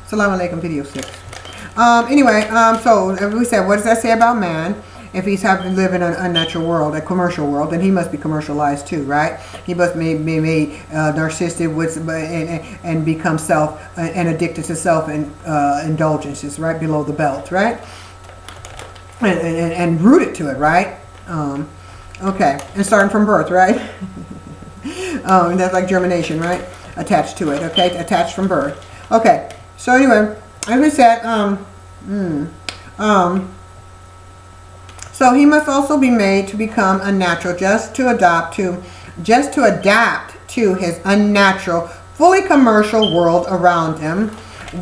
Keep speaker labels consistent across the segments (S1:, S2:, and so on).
S1: Assalamu alaikum, video 6. Anyway, so as we said, what does that say about man? If he's having to live in an unnatural world, a commercial world, then he must be commercialized too, right? He must be made narcissistic and become and addicted to self indulgences, right below the belt, right? And rooted to it, right? Okay, and starting from birth, right? That's like germination, right? Attached to it, okay? Attached from birth. Okay, so anyway, as we said, so he must also be made to become unnatural, just to adapt to his unnatural, fully commercial world around him,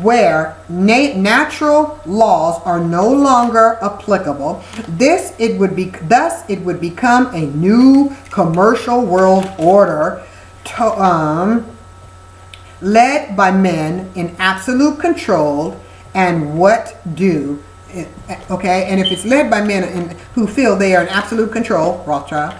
S1: where natural laws are no longer applicable. Thus it would become a new commercial world order, led by men in absolute control and what do. Okay, and if it's led by men who feel they are in absolute control, Rothschild,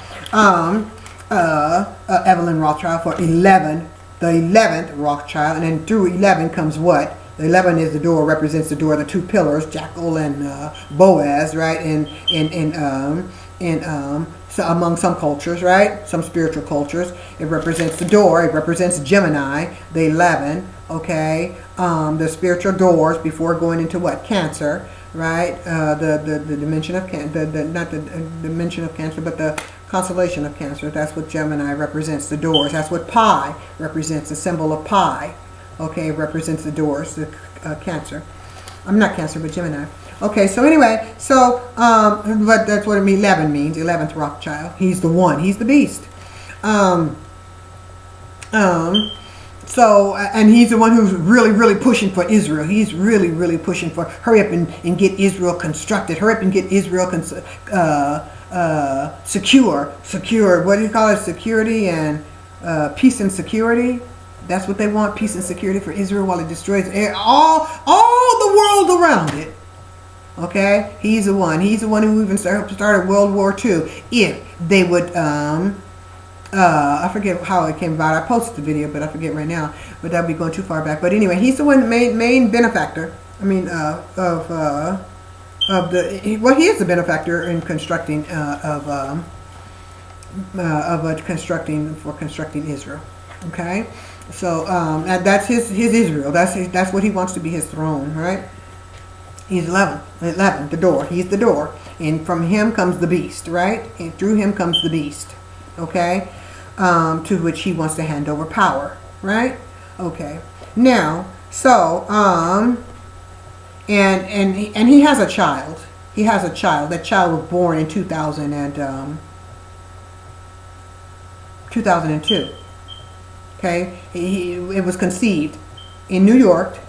S1: Evelyn Rothschild for 11, the 11th Rothschild, and then through 11 comes what? The 11 is the door, represents the door, the two pillars, Jacksonl and Boaz, right? So among some cultures, right? Some spiritual cultures, it represents the door. It represents Gemini, the 11. Okay, the spiritual doors before going into what? Cancer, right? The dimension of Cancer, not the dimension of Cancer, but the constellation of Cancer. That's what Gemini represents, the doors. That's what pi represents, the symbol of pi. Okay, it represents the doors, the Cancer. I'm not Cancer, but Gemini. Okay, so anyway, so but that's what 11 means. 11th Rothschild. He's the one. He's the beast. So, and he's the one who's really pushing for Israel. He's really pushing for hurry up and get Israel constructed. Hurry up and get Israel secure. What do you call it? Security and peace and security. That's what they want, peace and security for Israel while it destroys all the world around it. Okay, he's the one. He's the one who even started World War II. If they would, I forget how it came about. I posted the video, but I forget right now. But that'd be going too far back. But anyway, he's the one main benefactor. I mean, of the he is the benefactor in constructing constructing Israel. Okay, so that's his Israel. That's what he wants to be his throne, right? He's 11, the door. He's the door. And from him comes the beast, right? And through him comes the beast, okay? To which he wants to hand over power, right? Okay. Now, so, and he has a child. He has a child. That child was born in 2002. Okay? It was conceived in New York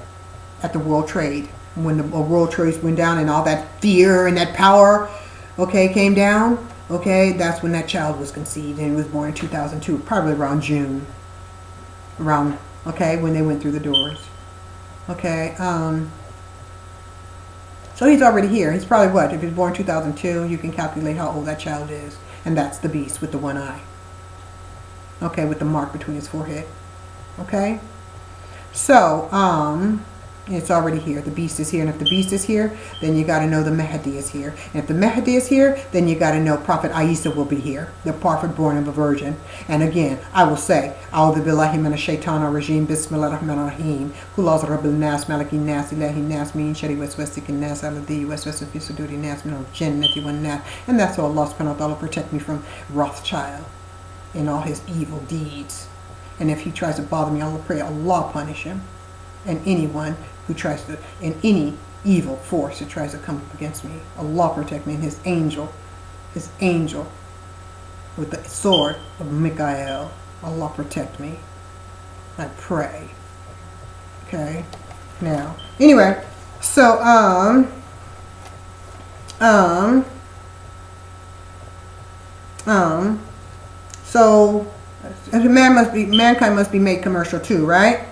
S1: at the World Trade. When the World Trade went down and all that fear and that power, okay, came down, okay, that's when that child was conceived, and he was born in 2002, probably around June, okay, when they went through the doors, okay, so he's already here. He's probably what, if he's born in 2002, you can calculate how old that child is, and that's the beast with the one eye, okay, with the mark between his forehead, okay, so, it's already here. The beast is here. And if the beast is here, then you got to know the Mahdi is here. And if the Mahdi is here, then you got to know Prophet Isa will be here. The prophet born of a virgin. And again, I will say, A'udhu billahi minash shaitanir rajim, bismillahir rahmanir rahim, Qul a'udhu rabbil nas, malikin nas, ilahin nas, min sharri waswasikin nas, alladhi waswasu fi suduri nas, min al-jannati wan nas. And that's all Allah subhanahu wa ta'ala protect me from Rothschild and all his evil deeds. And if he tries to bother me, I will pray Allah punish him. And anyone who tries to, in any evil force that tries to come up against me, Allah protect me, and his angel with the sword of Michael, Allah protect me. I pray. Okay. Now, anyway, so so mankind must be made commercial too, right?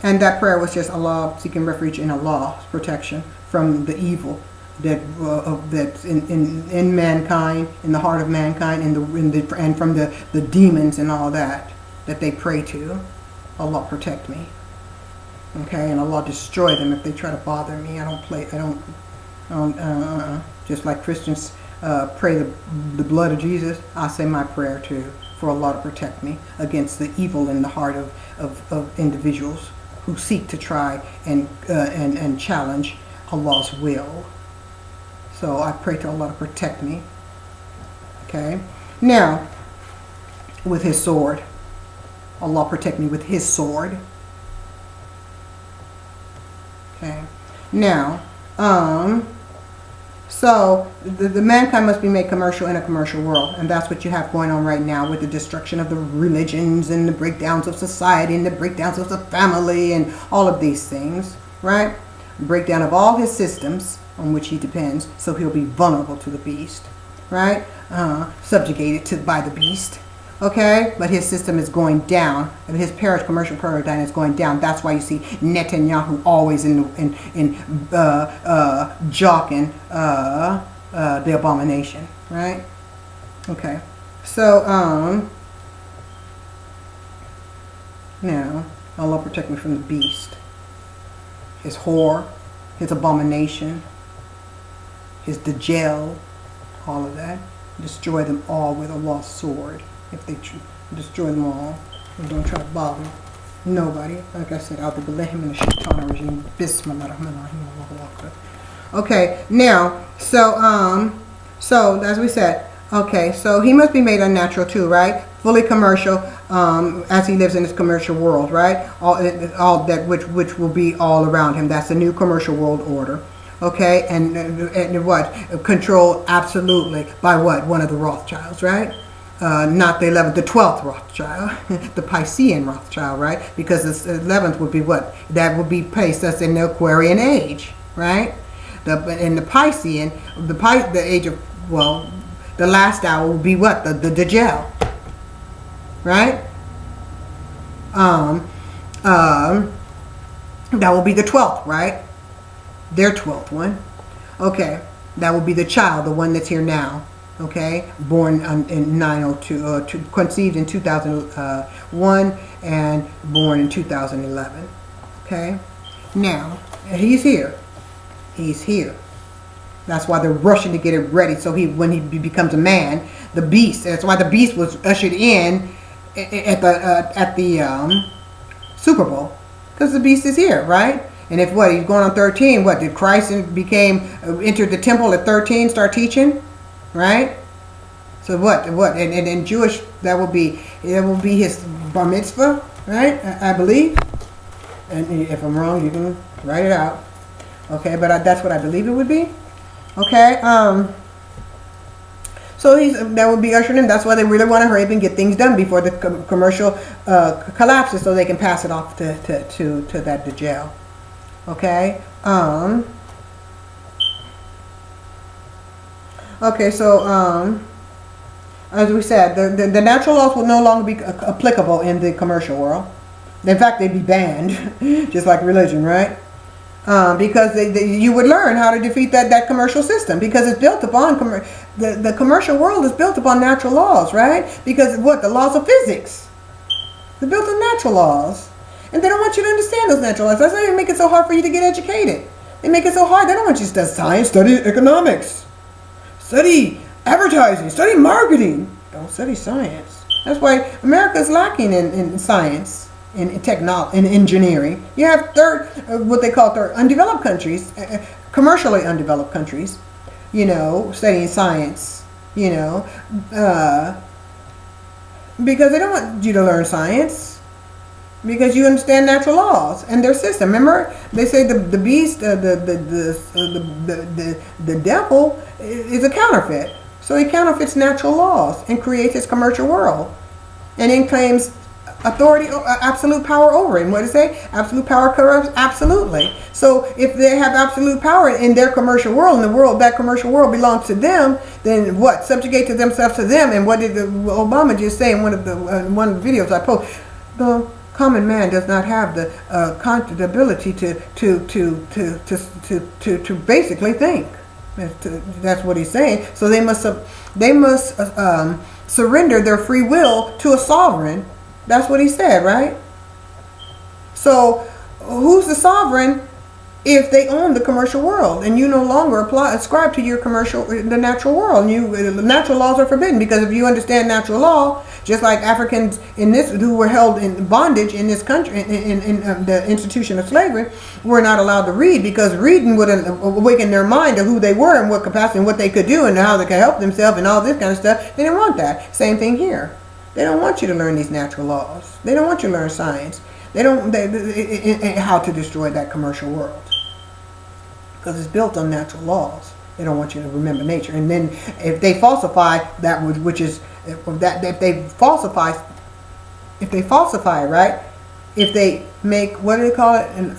S1: And that prayer was just Allah seeking refuge in Allah's protection from the evil that's in mankind, in the heart of mankind, and from the demons and all that they pray to. Allah protect me. Okay, and Allah destroy them if they try to bother me. Just like Christians pray the blood of Jesus, I say my prayer too, for Allah to protect me against the evil in the heart of individuals who seek to try and challenge Allah's will. So I pray to Allah to protect me. Okay, now with His sword, Allah protect me with His sword. Okay, now so the mankind must be made commercial in a commercial world, and that's what you have going on right now with the destruction of the religions and the breakdowns of society and the breakdowns of the family and all of these things, right? Breakdown of all his systems on which he depends, so he'll be vulnerable to the beast, right? Subjugated by the beast. Okay, but his system is going down, and his commercial paradigm is going down. That's why you see Netanyahu always jocking the abomination, right? Okay, so now Allah protect me from the beast, his whore, his abomination, his Dajjal, all of that. Destroy them all with Allah's sword. If they destroy them all, and don't try to bother nobody. Like I said, A'udhu billahi minash shaitanir rajeem. Bismillahir rahmanir rahim. Allahu akbar. Okay, now, so as we said, okay, so he must be made unnatural too, right? Fully commercial, as he lives in this commercial world, right? All that which will be all around him. That's the new commercial world order. Okay, and what? Controlled absolutely by what? One of the Rothschilds, right? Not the 11th, the 12th Rothschild, the Piscean Rothschild, right? Because the 11th would be what? That would be placed us in the Aquarian age, right? In the Piscean, the age of, well, the last hour will be what? The Dajjal, right? That will be the 12th, right? Their 12th one. Okay, that will be the child, the one that's here now. Okay, born in 902, conceived in 2001 and born in 2011. Okay, now he's here. He's here. That's why they're rushing to get it ready. So when he becomes a man, the beast. That's why the beast was ushered in at the Super Bowl, because the beast is here, right? And if what, he's going on 13, what did Christ entered the temple at 13, start teaching? Right? So what? And in Jewish, that will be his bar mitzvah, right? I believe. And if I'm wrong, you can write it out. Okay, but that's what I believe it would be. Okay. So that would be ushering him. That's why they really want to hurry up and get things done before the commercial collapses, so they can pass it off to that Dajjal. Okay. Okay, so as we said, the natural laws will no longer be applicable in the commercial world. In fact, they'd be banned, just like religion, right? Because you would learn how to defeat that commercial system, because it's built upon the commercial world is built upon natural laws, right? Because what? The laws of physics. They're built on natural laws, and they don't want you to understand those natural laws. That's why they make it so hard for you to get educated. They make it so hard. They don't want you to study science, study economics. Study advertising, study marketing. Don't study science. That's why America is lacking in science, in technology, in engineering. You have what they call undeveloped countries, commercially undeveloped countries, studying science, because they don't want you to learn science, because you understand natural laws and their system. Remember, they say the beast, the devil is a counterfeit. So he counterfeits natural laws and creates his commercial world, and then claims authority, absolute power over it. And what does it say? Absolute power corrupts absolutely. So if they have absolute power in their commercial world, and that commercial world belongs to them, then what? Subjugate themselves to them. And what did Obama just say in one of the videos I posted? The common man does not have the ability to basically think. That's what he's saying. So they must surrender their free will to a sovereign. That's what he said, right? So who's the sovereign if they own the commercial world and you no longer ascribe to your the natural world, and the natural laws are forbidden? Because if you understand natural law, just like Africans who were held in bondage in this country, in the institution of slavery, were not allowed to read, because reading would awaken their mind to who they were and what capacity and what they could do and how they could help themselves and all this kind of stuff. They didn't want that. Same thing here. They don't want you to learn these natural laws. They don't want you to learn science. They don't how to destroy that commercial world, because it's built on natural laws. They don't want you to remember nature. And then if they falsify that, which is that, if they falsify, right? If they make, what do they call it?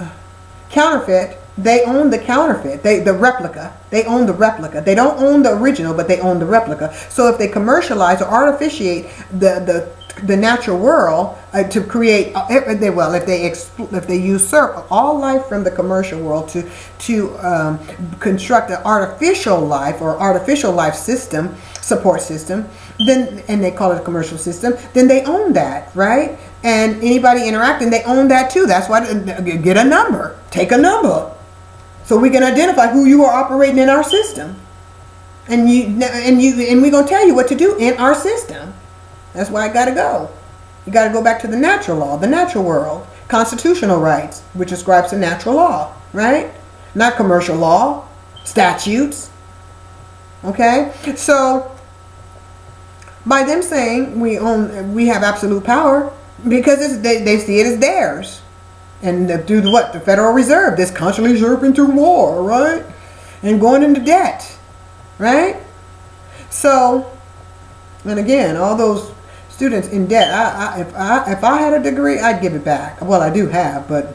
S1: Counterfeit. They own the counterfeit. The replica. They own the replica. They don't own the original, but they own the replica. So if they commercialize or artificiate the natural world to create, if they usurp all life from the commercial world to construct an artificial life or artificial life system, support system, then, and they call it a commercial system, then they own that, right? And anybody interacting, they own that too. That's why, get a number, take a number, so we can identify who you are operating in our system, and we're gonna tell you what to do in our system. That's why I gotta go. You gotta go back to the natural law, the natural world, constitutional rights, which ascribes to natural law, right? Not commercial law, statutes. Okay, so by them saying we have absolute power, because they see it as theirs. And through the Federal Reserve, this constantly usurping through war, right? And going into debt, right? So, and again, all those students in debt, if I had a degree, I'd give it back. Well, I do have, but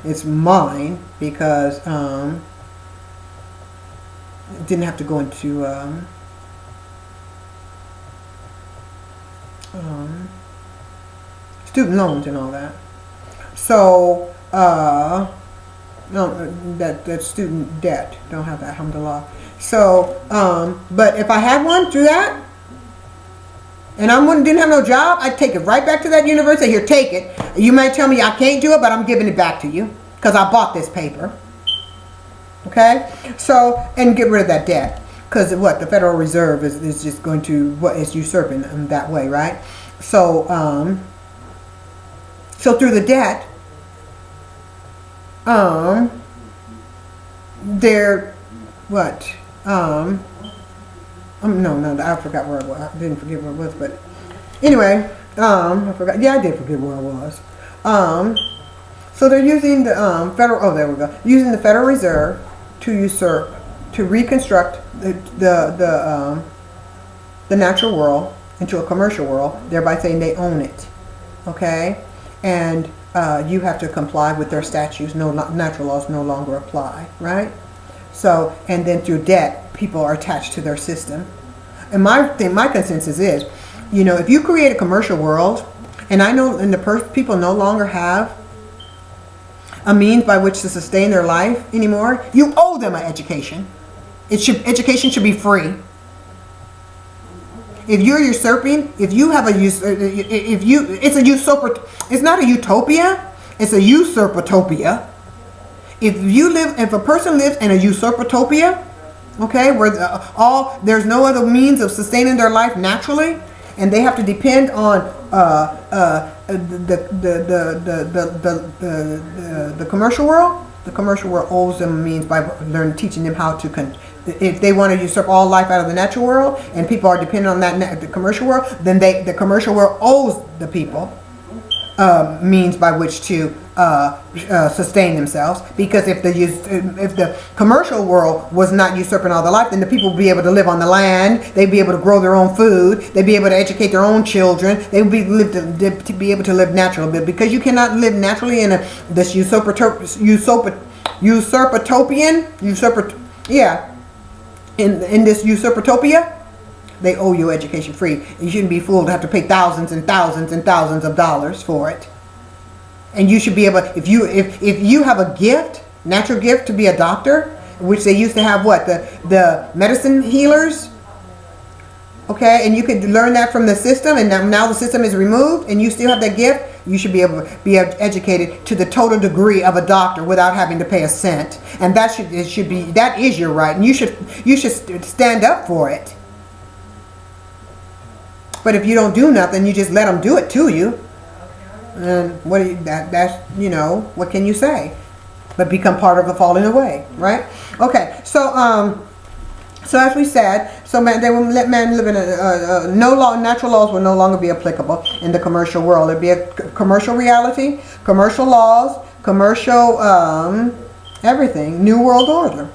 S1: it's mine, because it didn't have to go into student loans and all that. So, no, that student debt, don't have that, alhamdulillah. So, but if I had one through that, and didn't have no job, I'd take it right back to that university. Here, take it. You might tell me I can't do it, but I'm giving it back to you, because I bought this paper. Okay? So, and get rid of that debt. Because the Federal Reserve is just going to, is usurping them that way, right? So, so through the debt, they're, no, I forgot where it was. I didn't forget where it was, but anyway, I forgot. Yeah, I did forget where it was. So they're using the using the Federal Reserve to usurp, to reconstruct the natural world into a commercial world, thereby saying they own it. Okay, and you have to comply with their statutes. No, natural laws no longer apply, right? So, and then through debt, people are attached to their system. And my consensus is, if you create a commercial world, and I know, and people no longer have a means by which to sustain their life anymore, you owe them an education. Education should be free. If you're usurping, it's a usurper. It's not a utopia. It's a usurpatopia. If a person lives in a usurpatopia, okay, where there's no other means of sustaining their life naturally, and they have to depend on the commercial world. The commercial world owes them a means by teaching them how to. If they want to usurp all life out of the natural world, and people are dependent on the commercial world, then the commercial world owes the people means by which to sustain themselves. Because if the commercial world was not usurping all the life, then the people would be able to live on the land. They'd be able to grow their own food. They'd be able to educate their own children. They would be able to live naturally. But because you cannot live naturally in this in this usurpatopia, they owe you education free. You shouldn't be fooled to have to pay thousands and thousands and thousands of dollars for it. And you should be able, if you have a gift, natural gift to be a doctor, which they used to have the medicine healers okay, and you could learn that from the system, and now the system is removed, and you still have that gift, you should be able to be educated to the total degree of a doctor without having to pay a cent. And that is your right, and you should stand up for it. But if you don't do nothing, you just let them do it to you. And what can you say? But become part of the falling away, right? Okay, so as we said, they will let men live in natural laws will no longer be applicable in the commercial world. It'd be a commercial reality, commercial laws, commercial everything, new world order.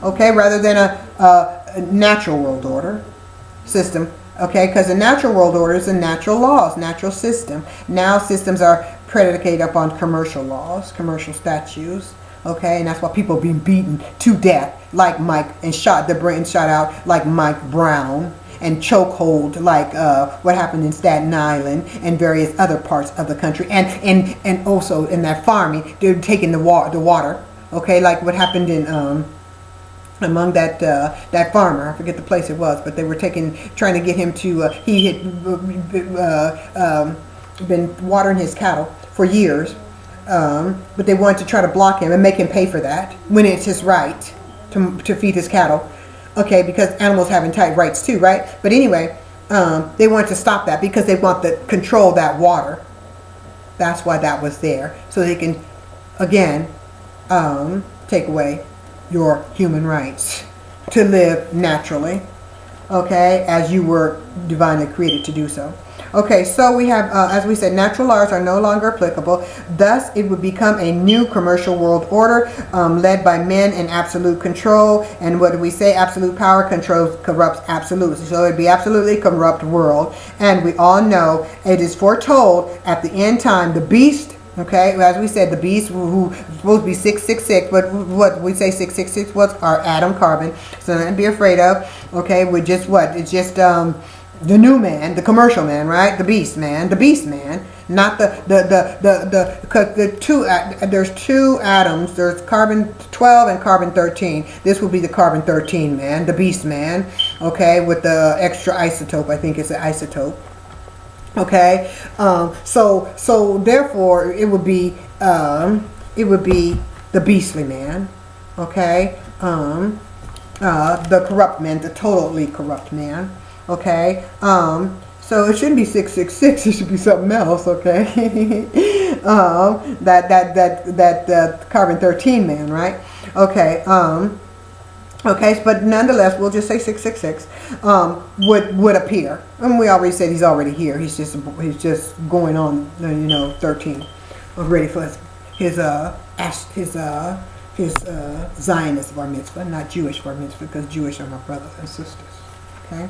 S1: Okay, rather than a natural world order system. Okay, because the natural world order is the natural laws, natural system. Now systems are predicated upon commercial laws, commercial statutes. Okay, and that's why people are being beaten to death like Mike, and shot out like Mike Brown, and chokehold like what happened in Staten Island and various other parts of the country, and also in that farming, they're taking the water. Okay, like what happened in among that farmer, I forget the place it was, but they were trying to get him to. He had been watering his cattle for years. But they wanted to try to block him and make him pay for that when it's his right to feed his cattle. Okay, because animals have entitled rights too, right? But anyway, they wanted to stop that because they want to control that water. That's why that was there. So they can, again, take away your human rights to live naturally. Okay, as you were divinely created to do so. Okay, so we have, as we said, natural laws are no longer applicable. Thus, it would become a new commercial world order led by men in absolute control. And what do we say? Absolute power corrupts absolutes. So it would be absolutely corrupt world. And we all know it is foretold at the end time, the beast. Okay, as we said, the beast who supposed to be 666, but what we say 666 was our atom carbon. So nothing to be afraid of. Okay, we're just what? It's just the new man, the commercial man, right? The beast man, not because there's two atoms. There's carbon 12 and carbon 13. This will be the carbon 13 man, the beast man. Okay, with the extra isotope. I think it's an isotope. Okay, so therefore it would be the beastly man. Okay, the corrupt man, the totally corrupt man. Okay, so it shouldn't be 666. It should be something else. Okay, that carbon 13 man, right? Okay, okay, but nonetheless, we'll just say 666 would appear, and we already said he's already here. He's just going on, 13, ready for his Zionist bar mitzvah, not Jewish bar mitzvah, because Jewish are my brothers and sisters. Okay.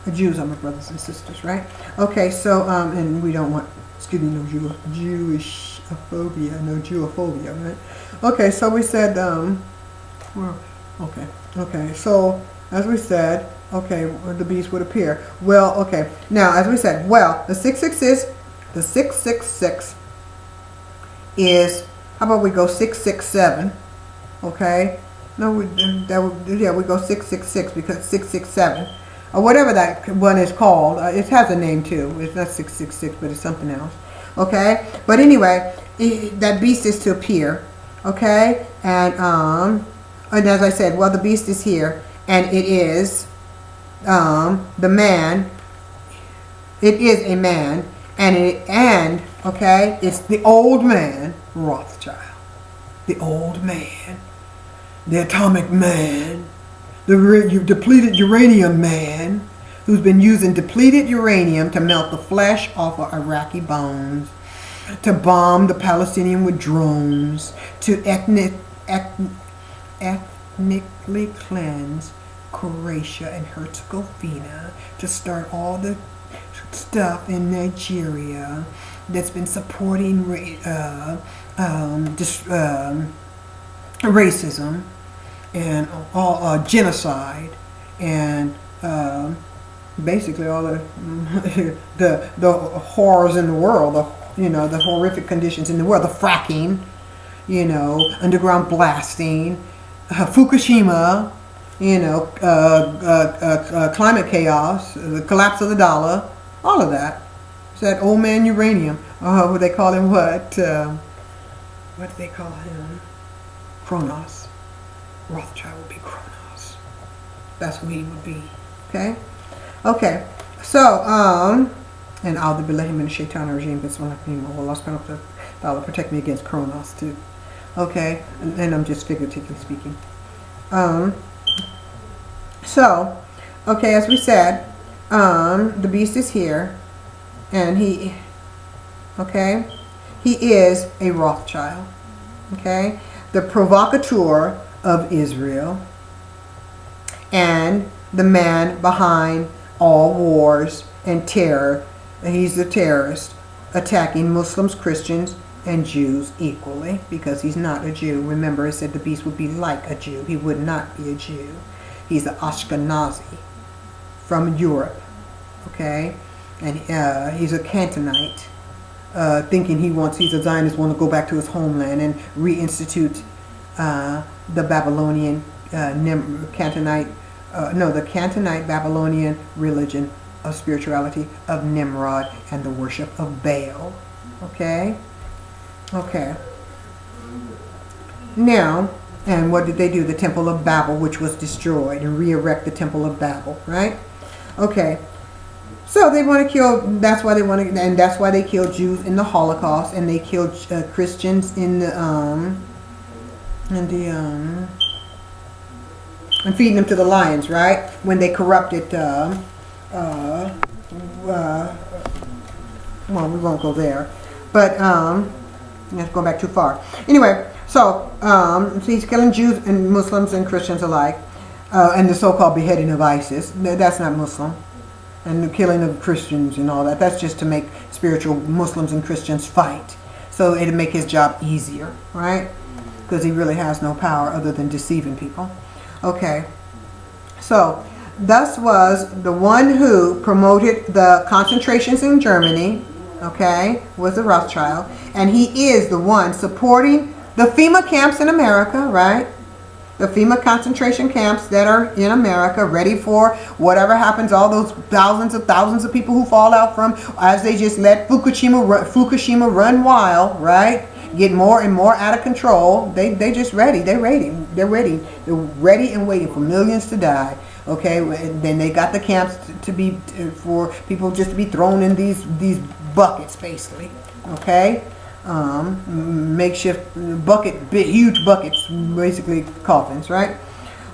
S1: The Jews are my brothers and sisters, right? Okay, so, and we don't want, no Jewishophobia, no Jewophobia, right? Okay, so we said, okay, so, as we said, okay, the beast would appear. Well, okay, now, as we said, the 666 is, how about we go 667, okay? No, we go 666 because 667. Or whatever that one is called. It has a name too. It's not 666, but it's something else. Okay? But anyway, that beast is to appear. Okay? And as I said, the beast is here. And it is the man. It is a man. And okay, it's the old man, Rothschild. The old man. The atomic man. The depleted uranium man, who's been using depleted uranium to melt the flesh off of Iraqi bones, to bomb the Palestinian with drones, to ethnically cleanse Croatia and Herzegovina, to start all the stuff in Nigeria that's been supporting racism. And all genocide, and basically all the horrors in the world, the horrific conditions in the world, the fracking, underground blasting, Fukushima, you know, climate chaos, the collapse of the dollar, all of that. It's that old man uranium. What they call him? What do they call him? Kronos. Rothschild would be Kronos. That's who he would be. Okay? Okay. So, and I'll be letting him in the Shaitan regime, but Allah subhanahu wa ta'ala protect me against Kronos too. Okay? And I'm just figuratively speaking. So, okay, as we said, the beast is here, and he is a Rothschild. Okay? The provocateur of Israel, and the man behind all wars and terror. He's a terrorist attacking Muslims, Christians, and Jews equally, because he's not a Jew. Remember, I said the beast would be like a Jew. He would not be a Jew. He's an Ashkenazi from Europe. Okay? And he's a Cantonite, thinking he's a Zionist, want to go back to his homeland and reinstitute the Babylonian Cantonite Babylonian religion of spirituality of Nimrod and the worship of Baal. Okay? Okay. Now, and what did they do? The Temple of Babel, which was destroyed, and re-erect the Temple of Babel, right? Okay. So they want to kill, that's why they killed Jews in the Holocaust, and they killed Christians in the, and feeding them to the lions, right? When they corrupted, well, we won't go there, but let's go back too far. Anyway, so he's killing Jews and Muslims and Christians alike, and the so-called beheading of ISIS. That's not Muslim, and the killing of Christians and all that. That's just to make spiritual Muslims and Christians fight, so it'll make his job easier, right? Because he really has no power other than deceiving people. Okay, so thus was the one who promoted the concentrations in Germany, okay, was the Rothschild, and he is the one supporting the FEMA camps in America, right? The FEMA concentration camps that are in America, ready for whatever happens, all those thousands of people who fall out from, as they just let Fukushima run wild, right? Get more and more out of control. They just ready. They're ready and waiting for millions to die. Okay, then they got the camps to be for people just to be thrown in these buckets, basically. Okay, makeshift huge buckets, basically coffins, right?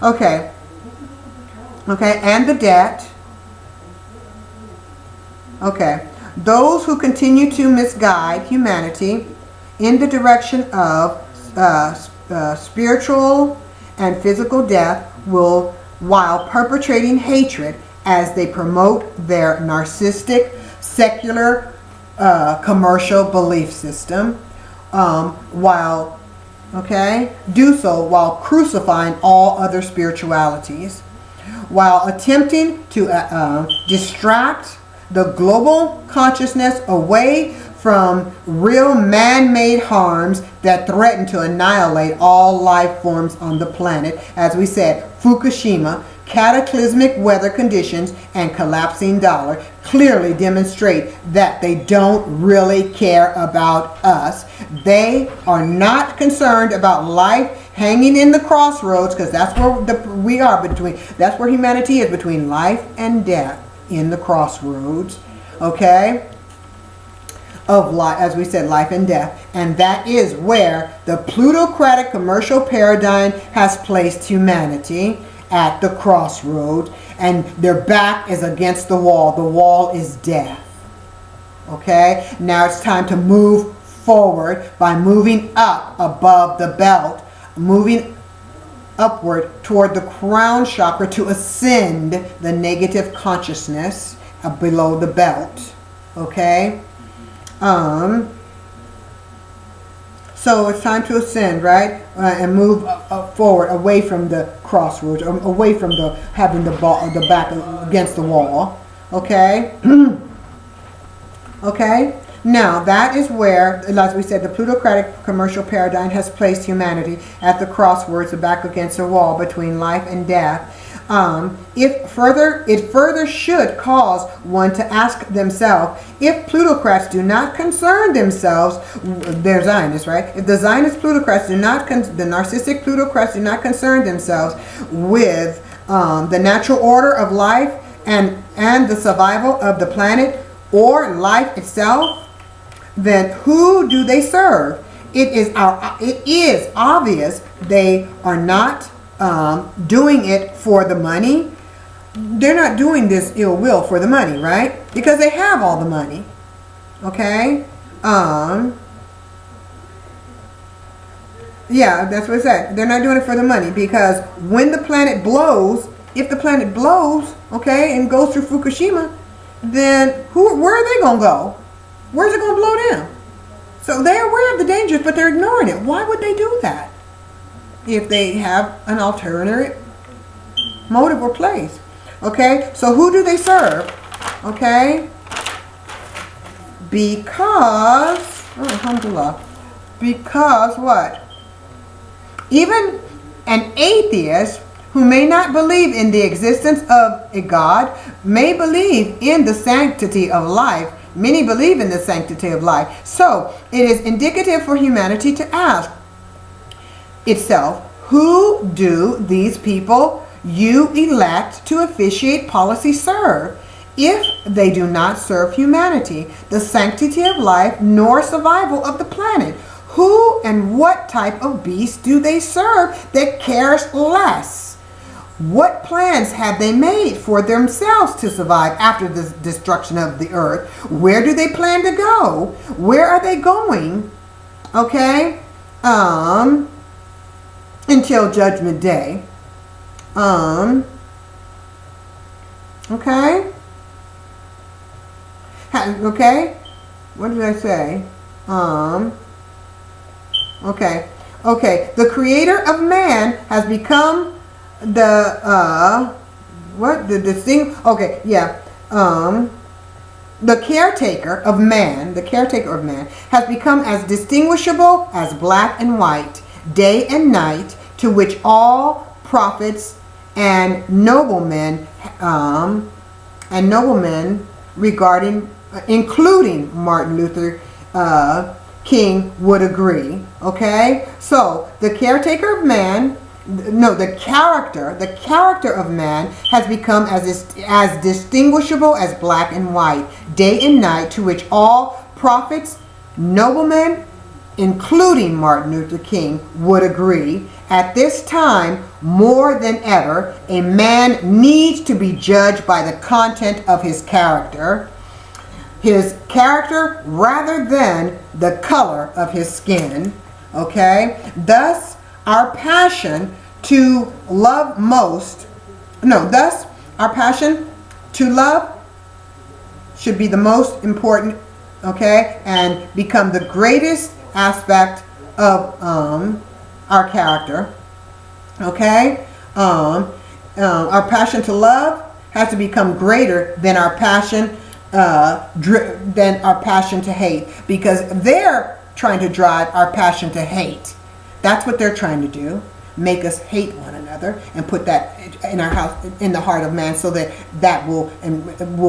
S1: Okay, and the debt. Okay, those who continue to misguide humanity in the direction of spiritual and physical death will, while perpetrating hatred as they promote their narcissistic, secular, commercial belief system, do so while crucifying all other spiritualities, while attempting to distract the global consciousness away from real man-made harms that threaten to annihilate all life forms on the planet. As we said, Fukushima, cataclysmic weather conditions, and collapsing dollar clearly demonstrate that they don't really care about us. They are not concerned about life hanging in the crossroads, because that's where we are between. That's where humanity is, between life and death, in the crossroads. Okay. Of life, as we said, life and death, and that is where the plutocratic commercial paradigm has placed humanity, at the crossroads, and their back is against the wall. The wall is death. Okay, now it's time to move forward by moving up above the belt, moving upward toward the crown chakra to ascend the negative consciousness below the belt. Okay. So it's time to ascend, right? And move forward, away from the crossroads, away from having the back against the wall. Okay? Okay? Now, that is where, as we said, the plutocratic commercial paradigm has placed humanity at the crossroads, the back against a wall between life and death. It further should cause one to ask themselves, if plutocrats do not concern themselves, they're Zionists, right? If the Zionist plutocrats do not, the narcissistic plutocrats do not concern themselves with the natural order of life and the survival of the planet or life itself, then who do they serve? It is obvious they are not doing it for the money. They're not doing this ill will for the money, right? Because they have all the money. Okay? Yeah, that's what it said. They're not doing it for the money, because when the planet blows, if the planet blows, okay, and goes through Fukushima, then where are they going to go? Where's it going to blow them? So they're aware of the dangers, but they're ignoring it. Why would they do that if they have an alternative motive or place? Okay, so who do they serve? Okay, because, alhamdulillah, because what? Even an atheist who may not believe in the existence of a God may believe in the sanctity of life. Many believe in the sanctity of life. So it is indicative for humanity to ask itself, who do these people you elect to officiate policy serve? If they do not serve humanity, the sanctity of life, nor survival of the planet, who and what type of beast do they serve that cares less? What plans have they made for themselves to survive after the destruction of the earth? Where do they plan to go? Where are they going? Okay? Until Judgment Day. Okay? Okay? What did I say? Okay. Okay. The creator of man has become the caretaker of man has become as distinguishable as black and white, day and night, to which all prophets and noblemen regarding, including Martin Luther King, would agree. Okay, so the caretaker of man, the character of man has become as distinguishable as black and white, day and night, to which all prophets, noblemen, including Martin Luther King, would agree. At this time, more than ever, a man needs to be judged by the content of his character rather than the color of his skin. Okay? Thus, our passion to love should be the most important, okay, and become the greatest aspect of our character. Okay? Our passion to love has to become greater than our passion to hate, because they're trying to drive our passion to hate. That's what they're trying to do, make us hate one another and put that in our house, in the heart of man, so that will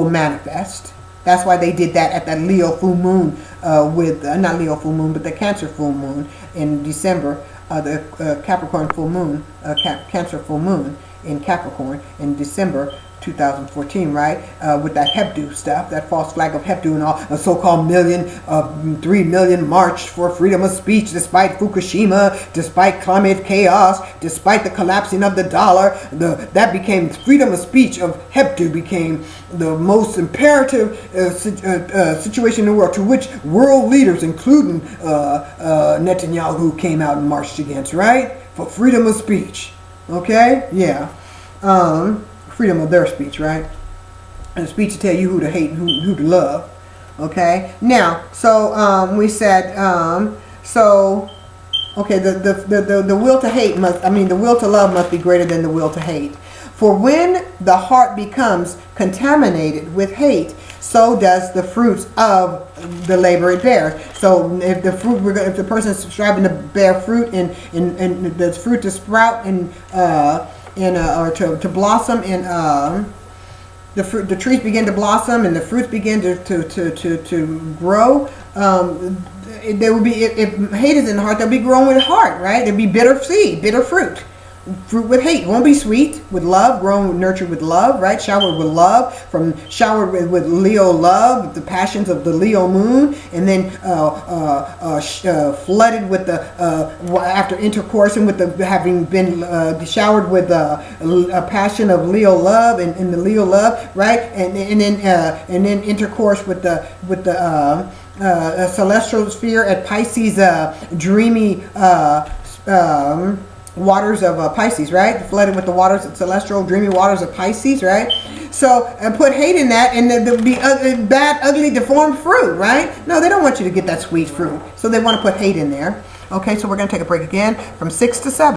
S1: manifest. That's why they did that at that Leo full moon not Leo full moon, but the Cancer full moon in December, the Capricorn full moon, Cancer full moon in Capricorn in December 2014, right? With that Hebdo stuff, that false flag of Hebdo and all, a so-called 3 million march for freedom of speech, despite Fukushima, despite climate chaos, despite the collapsing of the dollar. That became freedom of speech of Hebdo became the most imperative situation in the world, to which world leaders, including Netanyahu, came out and marched against, right? For freedom of speech. Okay? Yeah. Freedom of their speech, right? And a speech to tell you who to hate and who to love. Okay. Now, so we said, okay, the will to hate the will to love must be greater than the will to hate. For when the heart becomes contaminated with hate, so does the fruits of the labor it bears. So if the fruit, if the person is striving to bear fruit and the fruit to sprout and or to blossom and the trees begin to blossom and the fruits begin to grow. There will be, if hate is in the heart, they'll be growing with heart, right? There'll be bitter seed, bitter fruit. Fruit with hate. It won't be sweet, with love, grown, nurtured with love, right? Showered with love, showered with Leo love, the passions of the Leo moon, and then flooded with the after intercourse and with the having been showered with a passion of Leo love and the Leo love, right? And then intercourse with the celestial sphere at Pisces, dreamy waters of Pisces, right? Flooded with the waters, celestial, dreamy waters of Pisces, right? So, and put hate in that, and there'll be bad, ugly, deformed fruit, right? No, they don't want you to get that sweet fruit. So they want to put hate in there. Okay, so we're going to take a break again from 6 to 7.